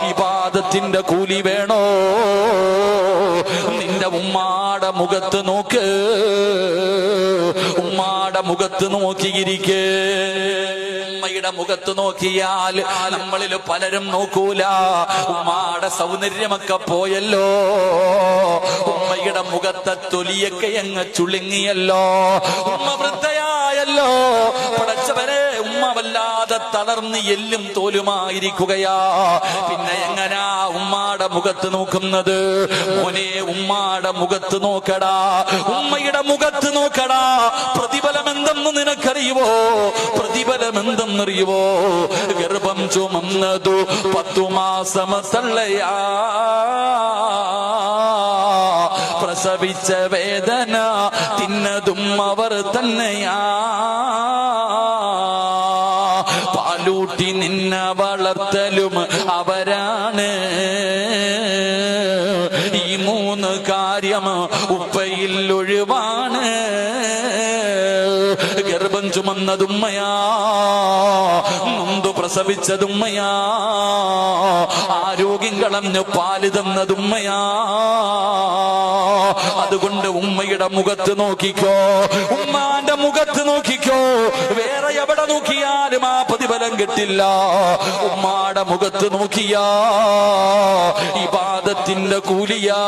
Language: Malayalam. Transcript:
ഇബാദത്തിന്റെ കൂലി വേണോ? നിന്റെ ഉമ്മാടെ മുഖത്ത് നോക്ക്, ഉമ്മാടെ മുഖത്ത് നോക്കിയിരിക്കേ. ഉമ്മയുടെ മുഖത്ത് നോക്കിയാൽ നമ്മളിൽ പലരും നോക്കൂല. ഉമ്മാടെ സൗന്ദര്യമൊക്കെ പോയല്ലോ, ഉമ്മയുടെ മുഖത്തെ തൊലിയൊക്കെ അങ്ങ് ചുളുങ്ങിയല്ലോ, ഉമ്മ വൃദ്ധയായല്ലോ. പടച്ചവരെ, ഉമ്മ വല്ലാതെ തളർന്ന് എല്ലും തോലുമായിരിക്കുകയാ. പിന്നെ എങ്ങനാ ഉമ്മാടെ മുഖത്ത് നോക്കുന്നത്? മോനെ, ഉമ്മാടെ മുഖത്ത് നോക്കടാ, ഉമ്മയുടെ മുഖത്ത് നോക്കടാ. പ്രതിഫലം എന്തെന്ന് നിനക്കറിയുവോ? പ്രതിഫലം എന്തെന്നറിയുവോ? ഗർഭം ചുമന്നതു 10 മാസം തള്ളയാ, പ്രസവിച്ച വേദന തിന്നതും അവർ തന്നെയാ. പാലൂട്ടി നിന്നെ വളർത്തലും അവരാണ്. ഈ 3 കാര്യം ഉപ്പയിൽ ഒഴിവാണ്. ഗർഭം ചുമന്നതുമ്മയാ, നൊന്തു പ്രസവിച്ചതുമ്മയാ, ആരോഗ്യം കളഞ്ഞ് പാല് തന്നതുമ്മയാ. അതുകൊണ്ട് ഉമ്മയുടെ മുഖത്ത് നോക്കിക്കോ, ഉമ്മാന്റെ മുഖത്ത് നോക്കിക്കോ. വേറെ എവിടെ നോക്കിയാലും ആ പ്രതിഫലം കിട്ടില്ല. ഉമ്മാടെ മുഖത്ത് നോക്കിയാ ഇബാദത്തിന്റെ കൂലിയാ.